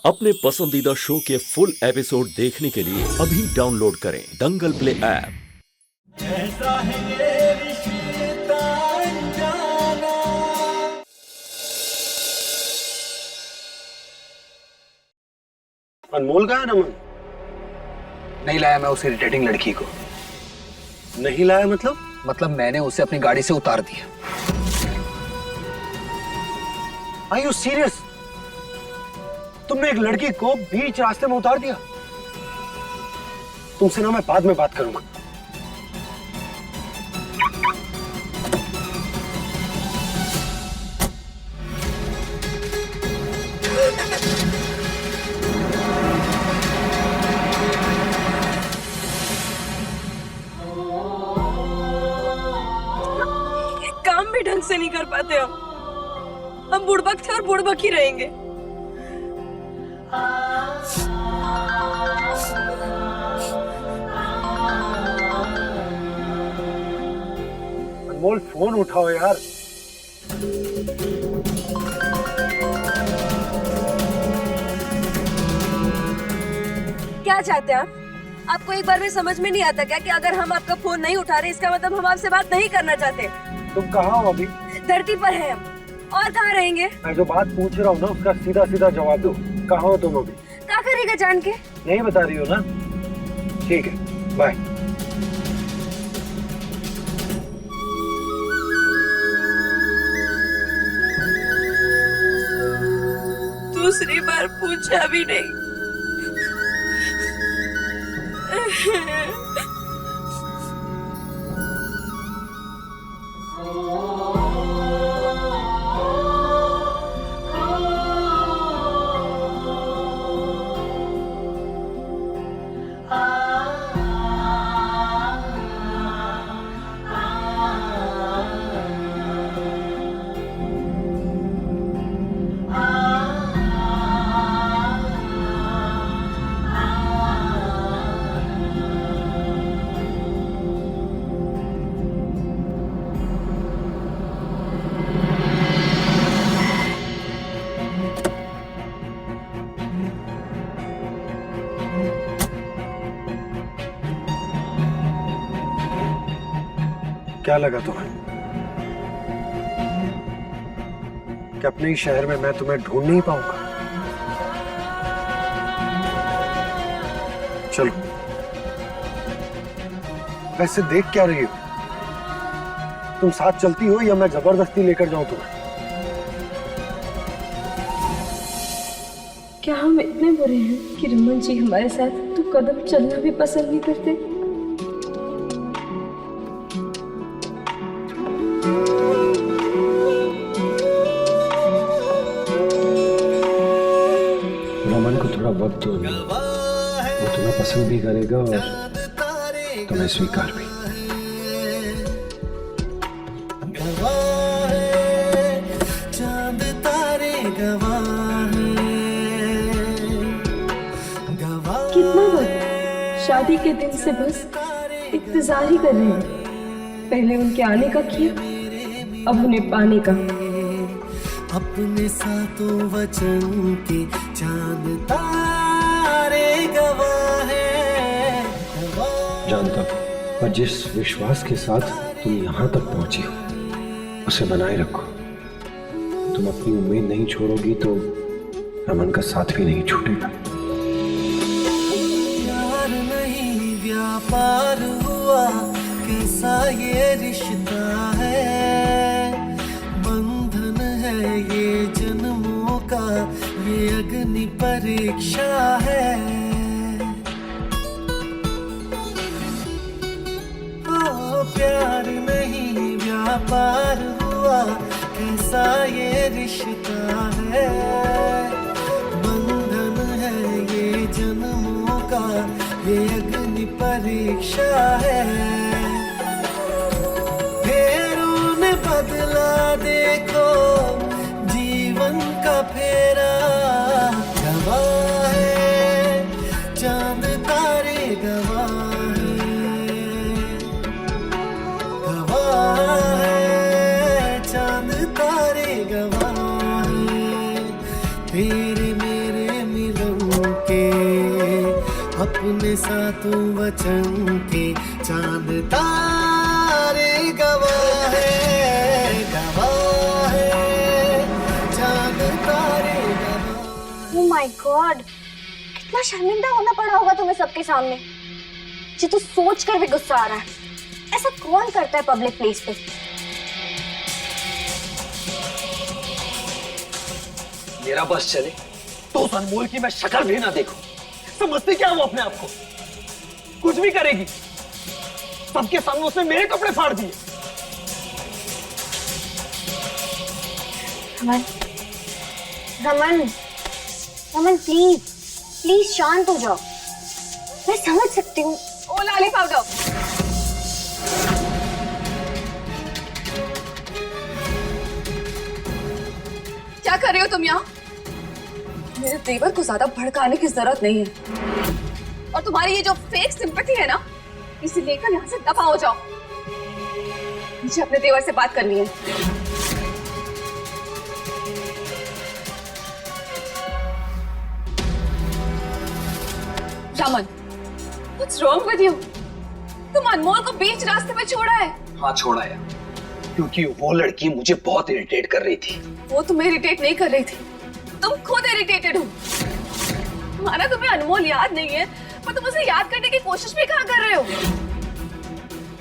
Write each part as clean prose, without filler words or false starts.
अपने पसंदीदा शो के फुल एपिसोड देखने के लिए अभी डाउनलोड करें दंगल प्ले ऐप। ऐसा है ये रिश्ता अनजाना। अनमोल कहाँ है नमन? नहीं लाया मैं उस इरिटेटिंग लड़की को। नहीं लाया मतलब? मतलब मैंने उसे अपनी गाड़ी से उतार दिया। Are you serious? तुमने एक लड़की को बीच रास्ते में उतार दिया? तुमसे ना मैं बाद में बात करूंगा। काम भी ढंग से नहीं कर पाते हम बुड़बक थे और बुड़बक ही रहेंगे। अनमोल फोन उठाओ यार। क्या चाहते हैं आप? आपको एक बार में समझ में नहीं आता क्या कि अगर हम आपका फोन नहीं उठा रहे इसका मतलब हम आपसे बात नहीं करना चाहते। तुम कहाँ हो अभी? धरती पर हैं हम, और कहाँ रहेंगे? मैं जो बात पूछ रहा हूँ ना उसका सीधा सीधा जवाब दो। कहाँ हो तुम अभी? क्या करेगा जान के? नहीं बता रही हो ना? ठीक है, बाय। दूसरी बार पूछा भी नहीं। क्या लगा तुम्हें कि अपने ही शहर में मैं तुम्हें ढूंढ नहीं पाऊंगा? चलो, वैसे देख क्या रही हो? तुम साथ चलती हो या मैं जबरदस्ती लेकर जाऊं तुम्हें? क्या हम इतने बुरे हैं कि रमन जी हमारे साथ तो कदम चलना भी पसंद नहीं करते? रमन को थोड़ा वक्त दो, वो तुम्हें पसंद भी करेगा और तुम्हें स्वीकार भी। चांद तारे कितना वक्त शादी के दिन से बस इंतजार ही कर रहे हैं। पहले उनके आने का किया, अब उन्हें पाने का। अपने सातों वचन के चांद तारे गवाह है। जानता हूं, पर जिस विश्वास के साथ तुम यहाँ तक पहुंची हो उसे बनाए रखो। तुम अपनी उम्मीद नहीं छोड़ोगी तो रमन का साथ भी नहीं छूटेगा। प्यार नहीं व्यापार हुआ, कैसा ये रिश्ता है। बंधन है ये जन्मों का, ये अग्नि परीक्षा है। ओ प्यार नहीं व्यापार हुआ, कैसा ये रिश्ता है। बंधन है ये जन्मों का, ये अग्नि परीक्षा है। फेरों ने बदला देखो जीवन का फेरा। गवाह है चांद तारे गवाह है। गवाह है चांद तारे गवाह है। तेरे मेरे मिलन अपने साथों वचन के चांद तारे गवाह है चांद तारे गवाह। ओह माय गॉड, कितना शर्मिंदा होना पड़ा होगा तुम्हें सबके सामने। मुझे तो सोच कर भी गुस्सा आ रहा है, ऐसा कौन करता है पब्लिक प्लेस पे। मेरा बस चले तो उस अनमोल की मैं शक्ल भी ना देखूं। समझती क्या वो अपने आप को? कुछ भी करेगी। सबके सामने उसने मेरे कपड़े फाड़ दिए। रमन, रमन, रमन प्लीज प्लीज शांत हो जाओ। मैं समझ सकती हूँ। ओ लाली पाउडर, क्या कर रहे हो तुम यहाँ? मेरे देवर को ज्यादा भड़काने की जरूरत नहीं है। और तुम्हारी ये जो फेक सिंपैथी है ना, इसे लेकर यहाँ से दफा हो जाओ। मुझे अपने देवर से बात करनी है। Raman, what's wrong with you? तुम अनमोल को बीच रास्ते में छोड़ा है। हाँ छोड़ा है, क्योंकि वो लड़की मुझे बहुत इरिटेट कर रही थी। वो तुम्हें इरिटेट नहीं कर रही थी, तुम खुद इरिटेटेड हो। माना तुम्हें अनमोल याद नहीं है, पर तुम उसे याद करने की कोशिश भी कहाँ कर रहे हो?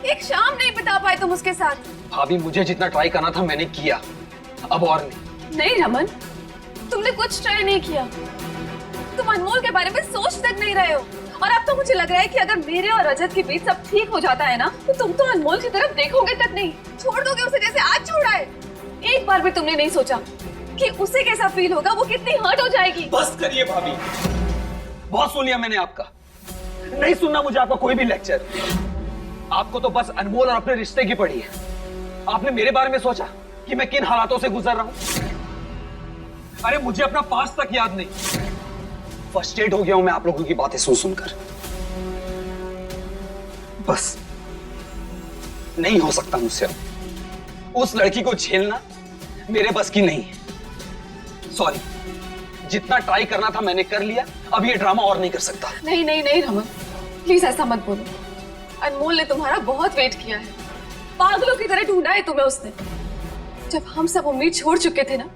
एक शाम नहीं बिता पाए तुम उसके साथ। भाभी मुझे जितना ट्राई करना था मैंने किया, अब और नहीं। नहीं रमन, तुमने कुछ ट्राई नहीं किया। तुम अनमोल के बारे में सोच तक नहीं रहे हो। और अब तो मुझे लग रहा है कि अगर मेरे और रजत के बीच सब ठीक हो जाता है ना, तो तुम तो अनमोल की तरफ देखोगे तक नहीं, छोड़ दोगे उसे जैसे आज छोड़ा है। एक बार भी तुमने नहीं सोचा कि उसे कैसा फील होगा, वो कितनी हर्ट हो जाएगी। बस करिए भाभी, बहुत सुन लिया मैंने आपका। नहीं सुनना मुझे आपका कोई भी लेक्चर। आपको तो बस अनमोल और अपने रिश्ते की पड़ी है। आपने मेरे बारे में सोचा कि मैं किन हालातों से गुजर रहा हूं? अरे मुझे अपना पास्ट तक याद नहीं। फ्रस्ट्रेट हो गया हूं मैं आप लोगों की बातें सुन सुनकर। बस नहीं हो सकता मुझसे अब। उस लड़की को झेलना मेरे बस की नहीं है। सॉरी, जितना ट्राई करना था मैंने कर लिया। अब ये ड्रामा और नहीं कर सकता। नहीं नहीं नहीं रमन, प्लीज ऐसा मत बोलो। अनमोल ने तुम्हारा बहुत वेट किया है, पागलों की तरह ढूंढा है तुम्हें उसने। जब हम सब उम्मीद छोड़ चुके थे ना,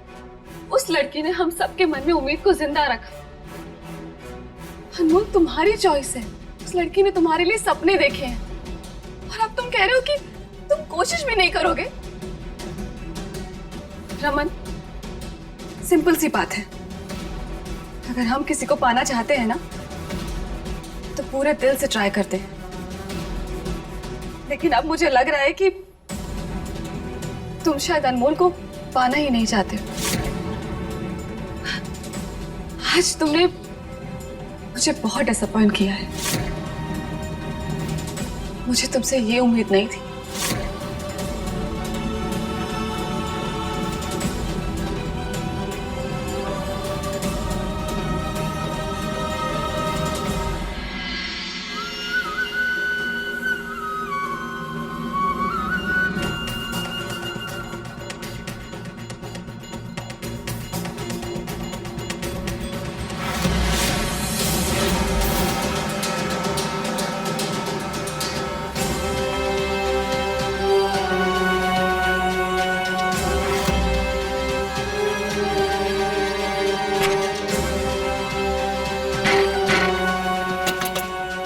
उस लड़की ने हम सबके मन में उम्मीद को जिंदा रखा। अनमोल तुम्हारी चॉइस है, उस लड़की ने तुम्हारे लिए सपने देखे हैं, और अब तुम कह रहे हो कि तुम कोशिश भी नहीं करोगे। रमन, सिंपल सी बात है, अगर हम किसी को पाना चाहते हैं ना, तो पूरे दिल से ट्राई करते हैं। लेकिन अब मुझे लग रहा है कि तुम शायद अनमोल को पाना ही नहीं चाहते हो। आज तुमने मुझे बहुत डिसअपॉइंट किया है। मुझे तुमसे ये उम्मीद नहीं थी।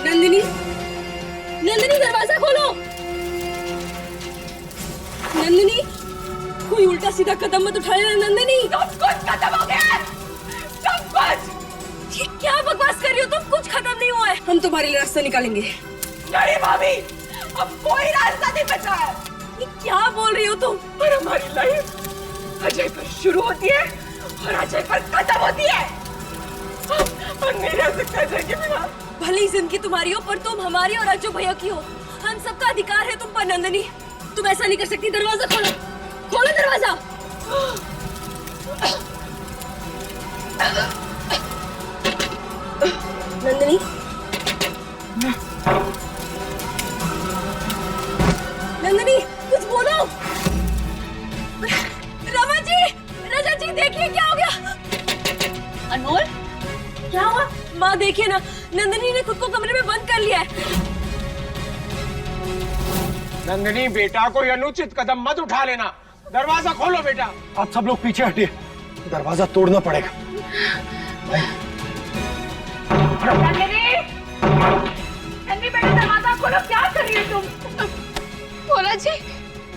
नंदिनी, नंदिनी दरवाजा खोलो। नंदिनी, कोई उल्टा सीधा कदम मत उठाए नंदिनी। सब कुछ खत्म हो गया है, सब कुछ। ये क्या बकवास कर रही हो तुम? कुछ खत्म नहीं हुआ है। हम तुम्हारे लिए रास्ता निकालेंगे। नहीं भाभी, अब कोई रास्ता नहीं बचा है। ये क्या बोल रही हो तुम? और हमारी लाइफ अजय पर शुरू होती है और अजय पर खत्म होती है। और मेरे से अजय के बिना भली जिंदगी तुम्हारी हो, पर तुम हमारी और अज्जू भैया की हो। हम सबका अधिकार है तुम पर नंदिनी। तुम ऐसा नहीं कर सकती। दरवाजा खोलो, खोलो दरवाजा। नंदिनी, नंदिनी कुछ बोलो। रमन जी, रजत जी, देखिए क्या हो गया। अनमोल, क्या हुआ? माँ देखिए ना, नंदिनी ने खुद को कमरे में बंद कर लिया है। नंदिनी, बेटा कोई अनुचित कदम मत उठा लेना। दरवाजा खोलो बेटा। आप सब लोग पीछे हटिए, दरवाजा तोड़ना पड़ेगा। नंदिनी बेटा दरवाजा खोलो, क्या कर रही हो तुम? भोला जी,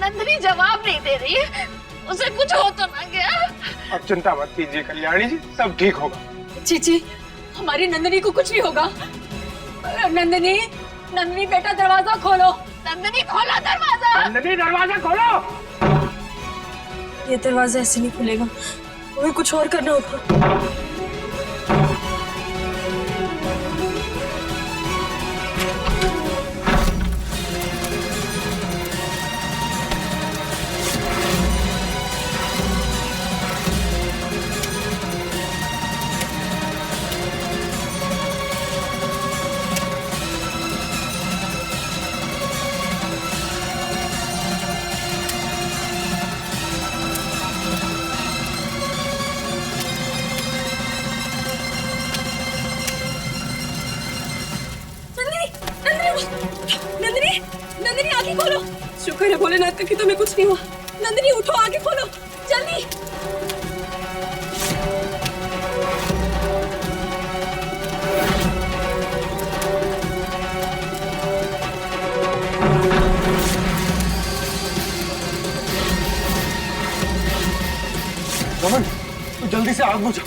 नंदिनी जवाब नहीं दे रही है, उसे कुछ हो तो ना गया? अब चिंता मत कीजिए कल्याणी जी, सब ठीक होगा। चीची, हमारी नंदिनी को कुछ नहीं होगा। नंदिनी, नंदिनी बेटा दरवाजा खोलो। नंदिनी खोलो दरवाजा। नंदिनी दरवाजा खोलो। ये दरवाजा ऐसे नहीं खुलेगा, हमें कुछ और करना होगा। नंदिनी, नंदिनी आगे खोलो। शुक्र है भोलेनाथ का कि तुम्हें कुछ नहीं हुआ। नंदिनी उठो, आगे खोलो जल्दी। रमन, तू जल्दी से आग बुझा।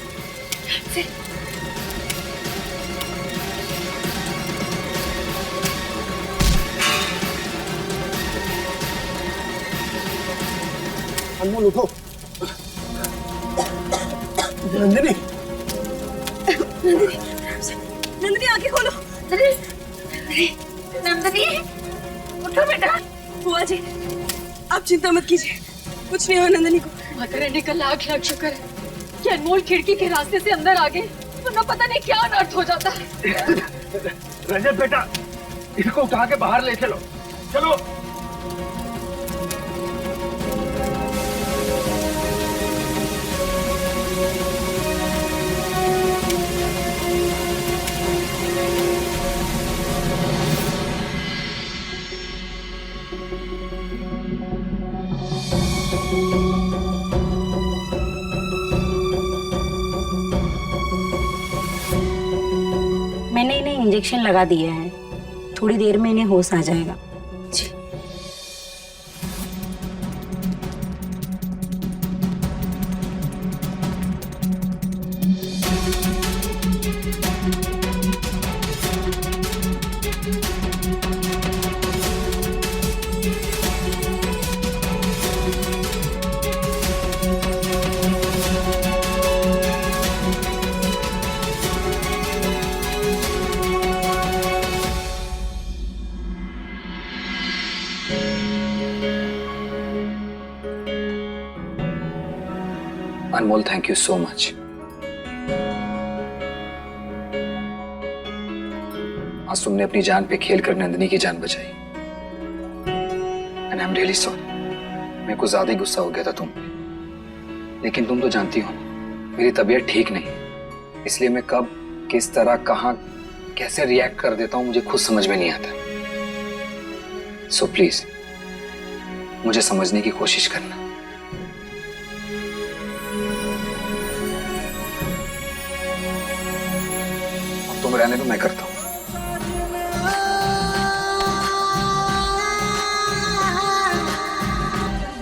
अनमोल उठो। नंदिनी, नंदिनी आगे खोलो। नंदिनी उठो बेटा। बुआ जी, आप चिंता मत कीजिए, कुछ नहीं हुआ नंदिनी को। माता रानी का लाख लाख शुक्र है कि अनमोल खिड़की के रास्ते से अंदर आ गए, वरना पता नहीं क्या अनर्थ हो जाता। रजत बेटा, इसको उठा के बाहर ले चलो। चलो। मैंने इन्हें इंजेक्शन लगा दिए हैं, थोड़ी देर में इन्हें होश आ जाएगा। जी। अनमोल, थैंक यू सो मच। आज तुमने अपनी जान पे खेल कर नंदिनी की जान बचाई, and I am really sorry. मेरे को ज्यादा ही गुस्सा हो गया था तुम, लेकिन तुम तो जानती हो मेरी तबीयत ठीक नहीं, इसलिए मैं कब किस तरह कहां कैसे रिएक्ट कर देता हूं मुझे खुद समझ में नहीं आता। सो प्लीज मुझे समझने की कोशिश करना। तुम रहने दो, मैं करता हूं।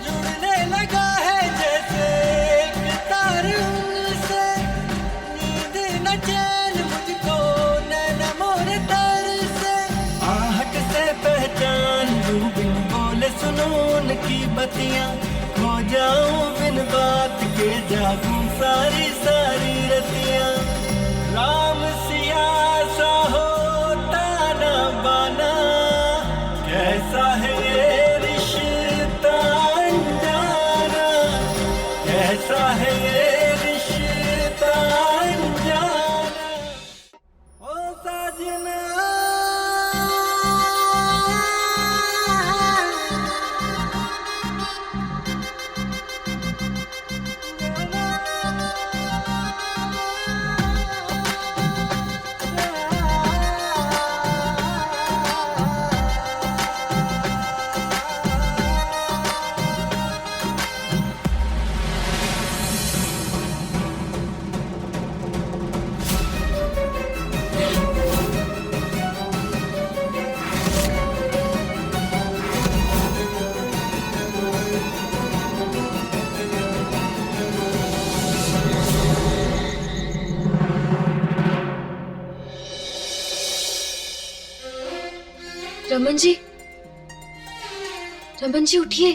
जुड़ने लगा है जैसे एक तार उनसे, नींद न चैन मुझको नैना मोर तार से, आहट से पहचान लूं बिन बोले सुनूं उनकी बतियां, खो जाऊं बिन बात के जागूं सारी सारी रतियां, राम सिया सा होता न बना, कैसा है ये रिश्ता अनजाना, कैसा है ये रिश्ता अनजाना, ओ साजना। रमन जी, रमन जी उठिए।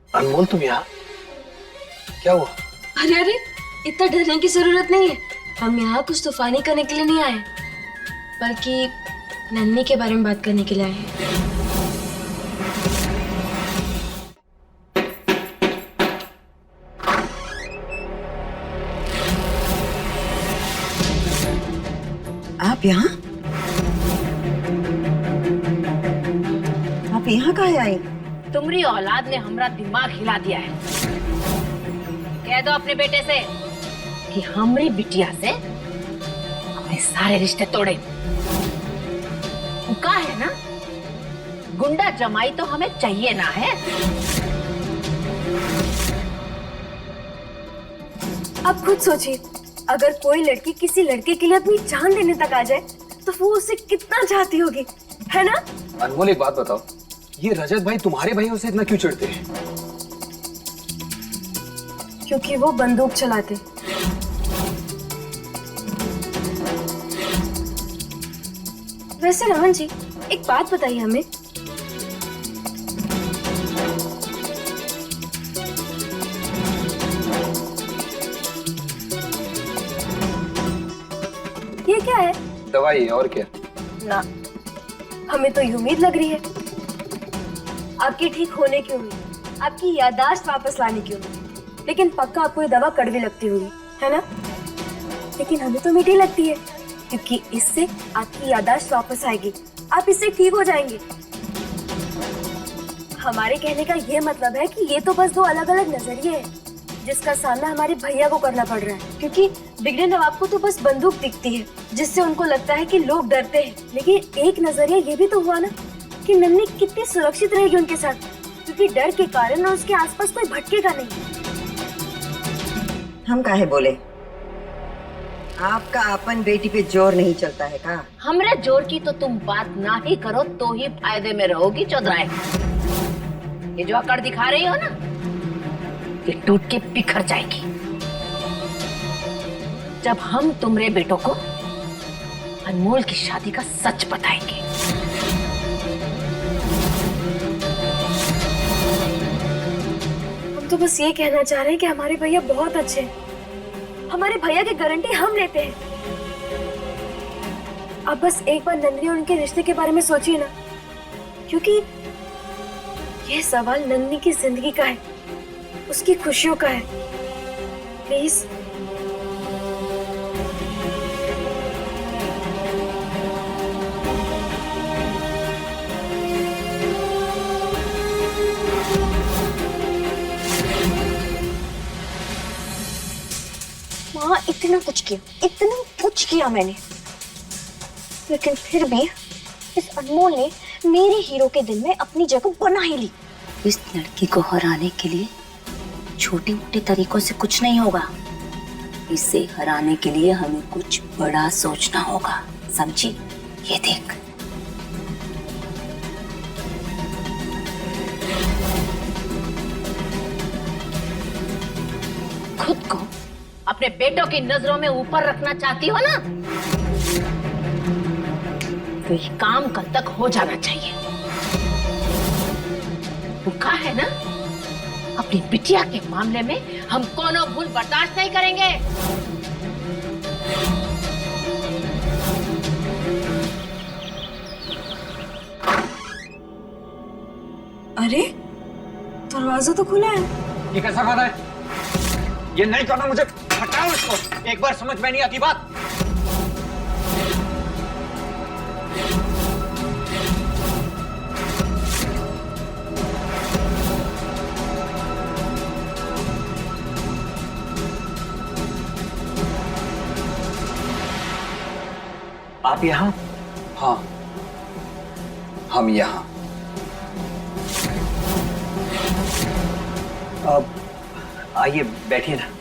अनमोल तुम यहाँ? क्या हुआ? अरे अरे, इतना डरने की जरूरत नहीं है। हम यहाँ कुछ तूफानी करने के लिए नहीं आए, बल्कि नन्ही के बारे में बात करने के लिए आए हैं। आप यहाँ? आप यहाँ काहे आई? तुम्हारी औलाद ने हमारा दिमाग हिला दिया है। कह दो अपने बेटे से कि हमारी बिटिया से हमारे सारे रिश्ते तोड़े। कहा है ना, गुंडा जमाई तो हमें चाहिए ना है। अब खुद सोचिए, अगर कोई लड़की किसी लड़के के लिए अपनी जान देने तक आ जाए तो वो उसे कितना चाहती होगी, है ना? अनमोल एक बात बताओ, ये रजत भाई तुम्हारे भाइयों से इतना क्यों चिढ़ते हैं? क्योंकि वो बंदूक चलाते। वैसे रमन जी, एक बात बताइए हमें, ये क्या है? दवाई है, और क्या? ना, हमें तो ये उम्मीद लग रही है, आपकी ठीक होने की उम्मीद, आपकी याददाश्त वापस लाने की उम्मीद। लेकिन पक्का आपको ये दवा कड़वी लगती होगी, है ना? लेकिन हमें तो मीठी लगती है, क्योंकि इससे आपकी याददाश्त वापस आएगी, आप इससे ठीक हो जाएंगे। हमारे कहने का ये मतलब है कि ये तो बस दो अलग अलग नजरिए हैं, जिसका सामना हमारे भैया को करना पड़ रहा है। क्योंकि बिगड़े नवाब को तो बस बंदूक दिखती है, जिससे उनको लगता है कि लोग डरते हैं। लेकिन एक नजरिया ये भी तो हुआ ना कि नन्ही कितनी सुरक्षित रहेगी उनके साथ, क्योंकि डर के कारण और उसके आसपास कोई भटकेगा नहीं। हम काहे बोले? आपका अपन बेटी पे जोर नहीं चलता है का? हमरे जोर की तो तुम बात ना ही करो तो ही फायदे में रहोगी चौधराए। ये जो अकड़ दिखा रही हो ना, ये टूट के बिखर जाएगी जब हम तुम्हारे बेटों को अनमोल की शादी का सच बताएंगे। हम तो बस ये कहना चाह रहे हैं कि हमारे भैया बहुत अच्छे हैं, हमारे भैया की गारंटी हम लेते हैं। अब बस एक बार नन्ही और उनके रिश्ते के बारे में सोचिए ना, क्योंकि यह सवाल नन्ही की जिंदगी का है, उसकी खुशियों का है। प्लीज माँ, इतना कुछ किया मैंने, लेकिन फिर भी इस अनमोल ने मेरे हीरो के दिल में अपनी जगह बना ही ली। इस लड़की को हराने के लिए छोटे मोटे तरीकों से कुछ नहीं होगा। इसे हराने के लिए हमें कुछ बड़ा सोचना होगा, समझी? ये देख, खुद को अपने बेटों की नजरों में ऊपर रखना चाहती हो ना, तो ये काम कल तक हो जाना चाहिए। वो कहा है ना, अपनी बिटिया के मामले में हम कोनो भूल बर्दाश्त नहीं करेंगे। अरे दरवाजा तो खुला है। ये कैसा खाना है? ये नहीं करना मुझे, हटाओ इसको। एक बार समझ में नहीं आती बात। आप यहाँ? हाँ, हम यहाँ। अब आइए बैठिए ना।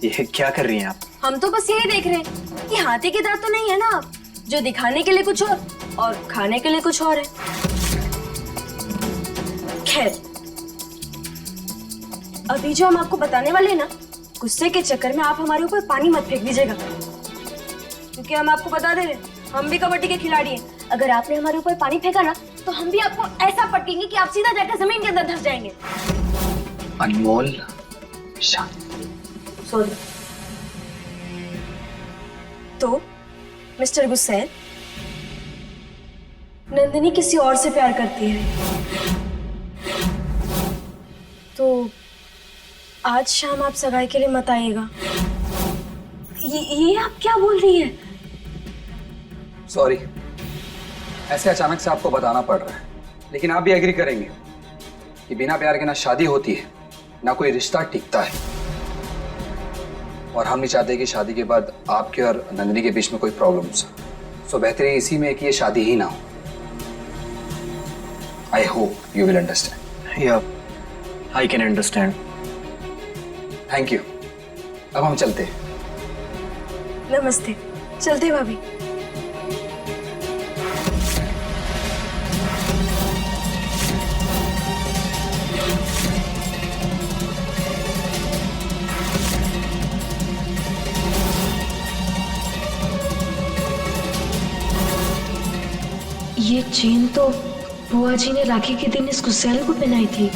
ये क्या कर रही हैं आप? हम तो बस यही देख रहे हैं कि हाथी के दांत तो नहीं है ना आप। जो दिखाने के लिए कुछ और खाने के लिए कुछ और है। खैर, अभी जो हम आपको बताने वाले हैं ना, गुस्से के चक्कर में आप हमारे ऊपर पानी मत फेंक दीजिएगा, क्योंकि हम आपको बता दे रहे हैं, हम भी कबड्डी के खिलाड़ी हैं। अगर आपने हमारे ऊपर पानी फेंका ना, तो हम भी आपको ऐसा पटकेंगे कि आप सीधा जाकर जमीन के अंदर धंस जाएंगे। अनमोल, शांत। सॉरी। तो मिस्टर गुस्सैल, नंदिनी किसी और से प्यार करती है, तो आज शाम आप सगाई के लिए मत आइएगा। ये आप क्या बोल रही हैं? सॉरी, ऐसे अचानक से आपको बताना पड़ रहा है, लेकिन आप भी एग्री करेंगे कि बिना प्यार के ना शादी होती है, ना कोई रिश्ता टिकता है। और हम नहीं चाहते कि शादी के बाद आपके और नंदिनी के बीच में कोई प्रॉब्लम्स हो। सो बेहतर इसी में कि ये शादी ही ना हो। I hope you will understand. या I can understand. Thank you. अब हम चलते हैं। नमस्ते, चलते भाभी। ये चेन तो बुआ जी ने राखी के दिन इस गुस्सैल को पहनाई थी।